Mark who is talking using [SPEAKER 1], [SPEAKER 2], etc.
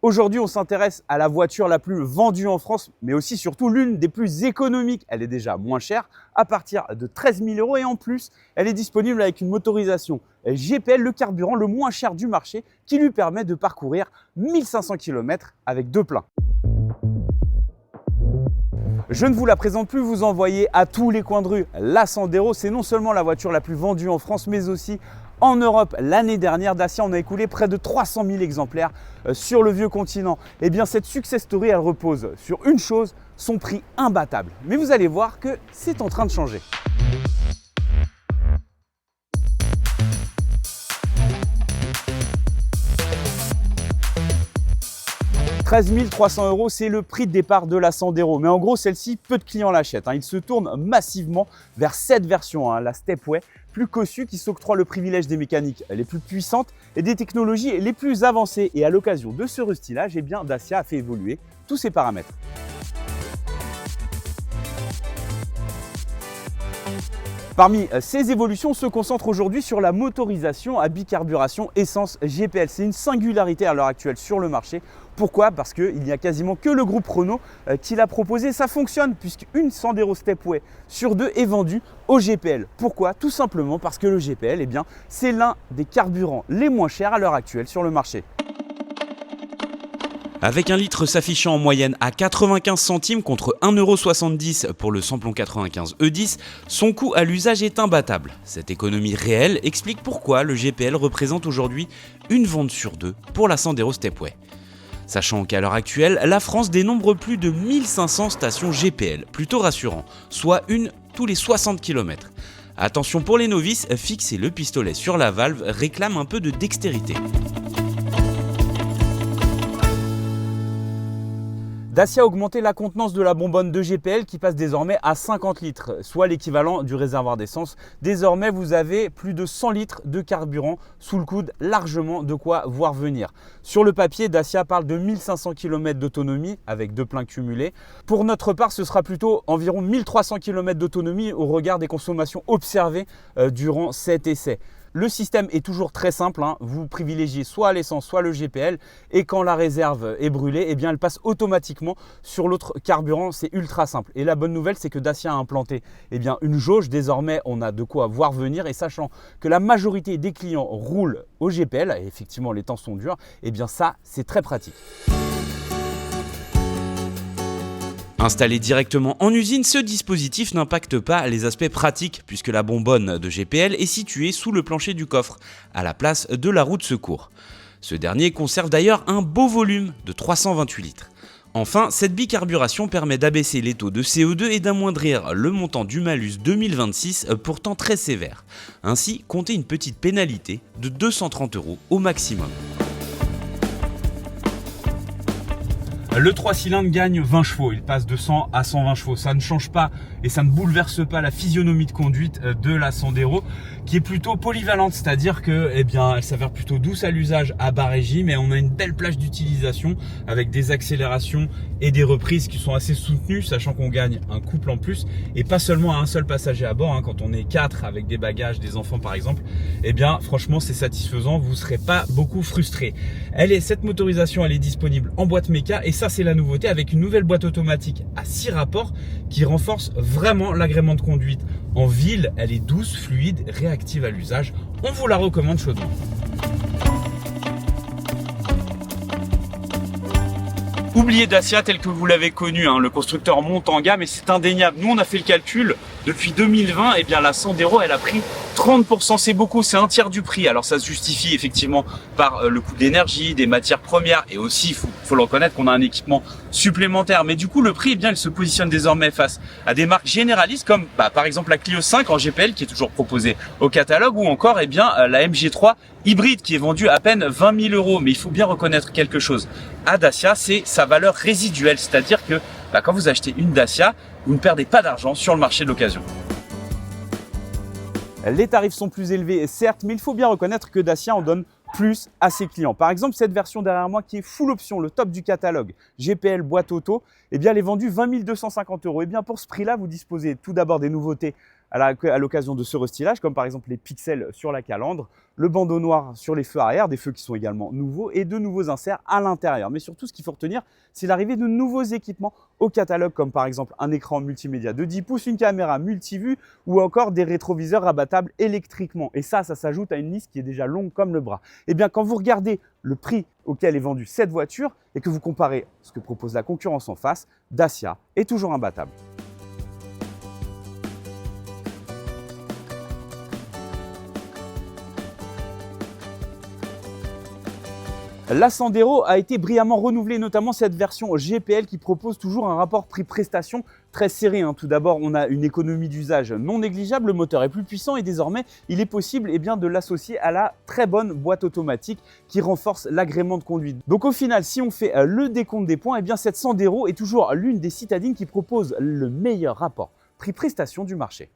[SPEAKER 1] Aujourd'hui, on s'intéresse à la voiture la plus vendue en France, mais aussi surtout l'une des plus économiques. Elle est déjà moins chère, à partir de 13 000 € et en plus, elle est disponible avec une motorisation GPL, le carburant le moins cher du marché, qui lui permet de parcourir 1500 km avec deux pleins. Je ne vous la présente plus, vous en voyez à tous les coins de rue. La Sandero, c'est non seulement la voiture la plus vendue en France, mais aussi en Europe. L'année dernière, Dacia en a écoulé près de 300 000 exemplaires sur le vieux continent. Et bien cette success story, elle repose sur une chose, son prix imbattable. Mais vous allez voir que c'est en train de changer. « 13 300 €, c'est le prix de départ de la Sandero. Mais en gros, celle-ci, peu de clients l'achètent. Il se tourne massivement vers cette version, la Stepway, plus cossue, qui s'octroie le privilège des mécaniques les plus puissantes et des technologies les plus avancées. Et à l'occasion de ce restylage, Dacia a fait évoluer tous ses paramètres. Parmi ces évolutions, on se concentre aujourd'hui sur la motorisation à bicarburation essence GPL. C'est une singularité à l'heure actuelle sur le marché. Pourquoi? Parce qu'il n'y a quasiment que le groupe Renault qui l'a proposé. Ça fonctionne puisqu'une Sandero Stepway sur deux est vendue au GPL. Pourquoi? Tout simplement parce que le GPL, c'est l'un des carburants les moins chers à l'heure actuelle sur le marché.
[SPEAKER 2] Avec un litre s'affichant en moyenne à 95 centimes contre 1,70 € pour le samplon 95 E10, son coût à l'usage est imbattable. Cette économie réelle explique pourquoi le GPL représente aujourd'hui une vente sur deux pour la Sandero Stepway. Sachant qu'à l'heure actuelle, la France dénombre plus de 1500 stations GPL, plutôt rassurant, soit une tous les 60 km. Attention pour les novices, fixer le pistolet sur la valve réclame un peu de dextérité.
[SPEAKER 1] Dacia a augmenté la contenance de la bonbonne de GPL qui passe désormais à 50 litres, soit l'équivalent du réservoir d'essence. Désormais, vous avez plus de 100 litres de carburant sous le coude, largement de quoi voir venir. Sur le papier, Dacia parle de 1500 km d'autonomie avec deux pleins cumulés. Pour notre part, ce sera plutôt environ 1300 km d'autonomie au regard des consommations observées durant cet essai. Le système est toujours très simple, vous privilégiez soit l'essence, soit le GPL, et quand la réserve est brûlée, elle passe automatiquement sur l'autre carburant, c'est ultra simple. Et la bonne nouvelle, c'est que Dacia a implanté une jauge, désormais on a de quoi voir venir, et sachant que la majorité des clients roulent au GPL, et effectivement les temps sont durs, ça c'est très pratique.
[SPEAKER 2] Installé directement en usine, ce dispositif n'impacte pas les aspects pratiques puisque la bonbonne de GPL est située sous le plancher du coffre, à la place de la roue de secours. Ce dernier conserve d'ailleurs un beau volume de 328 litres. Enfin, cette bicarburation permet d'abaisser les taux de CO2 et d'amoindrir le montant du malus 2026, pourtant très sévère. Ainsi, comptez une petite pénalité de 230 € au maximum.
[SPEAKER 1] Le 3 cylindres gagne 20 chevaux, il passe de 100 à 120 chevaux. Ça ne change pas et ça ne bouleverse pas la physionomie de conduite de la Sandero qui est plutôt polyvalente, c'est-à-dire que elle s'avère plutôt douce à l'usage à bas régime et on a une belle plage d'utilisation avec des accélérations et des reprises qui sont assez soutenues, sachant qu'on gagne un couple en plus et pas seulement à un seul passager à bord. Quand on est 4 avec des bagages, des enfants par exemple, franchement c'est satisfaisant, vous ne serez pas beaucoup frustré. Cette motorisation elle est disponible en boîte méca et ça c'est la nouveauté avec une nouvelle boîte automatique à 6 rapports qui renforce vraiment l'agrément de conduite. En ville, elle est douce, fluide, réactive à l'usage. On vous la recommande chaudement. Oubliez Dacia tel que vous l'avez connu, le constructeur monte en gamme et c'est indéniable. Nous on a fait le calcul, depuis 2020, la Sandero elle a pris 30%, c'est beaucoup, c'est un tiers du prix. Alors ça se justifie effectivement par le coût d'énergie, des matières premières et aussi, faut le reconnaître qu'on a un équipement supplémentaire. Mais du coup le prix, il se positionne désormais face à des marques généralistes comme par exemple la Clio 5 en GPL qui est toujours proposée au catalogue ou encore la MG3 hybride qui est vendue à peine 20 000 €. Mais il faut bien reconnaître quelque chose à Dacia, c'est sa valeur résiduelle, c'est-à-dire que quand vous achetez une Dacia, vous ne perdez pas d'argent sur le marché de l'occasion. Les tarifs sont plus élevés, certes, mais il faut bien reconnaître que Dacia en donne plus à ses clients. Par exemple, cette version derrière moi qui est full option, le top du catalogue, GPL boîte auto, elle est vendue 20 250 €. Pour ce prix-là, vous disposez tout d'abord des nouveautés à l'occasion de ce restylage, comme par exemple les pixels sur la calandre, le bandeau noir sur les feux arrière, des feux qui sont également nouveaux, et de nouveaux inserts à l'intérieur. Mais surtout, ce qu'il faut retenir, c'est l'arrivée de nouveaux équipements au catalogue, comme par exemple un écran multimédia de 10 pouces, une caméra multivue ou encore des rétroviseurs rabattables électriquement. Et ça s'ajoute à une liste qui est déjà longue comme le bras. Et bien, quand vous regardez le prix auquel est vendue cette voiture et que vous comparez ce que propose la concurrence en face, Dacia est toujours imbattable. La Sandero a été brillamment renouvelée, notamment cette version GPL qui propose toujours un rapport prix-prestation très serré. Tout d'abord, on a une économie d'usage non négligeable, le moteur est plus puissant et désormais, il est possible de l'associer à la très bonne boîte automatique qui renforce l'agrément de conduite. Donc au final, si on fait le décompte des points, cette Sandero est toujours l'une des citadines qui propose le meilleur rapport prix-prestation du marché.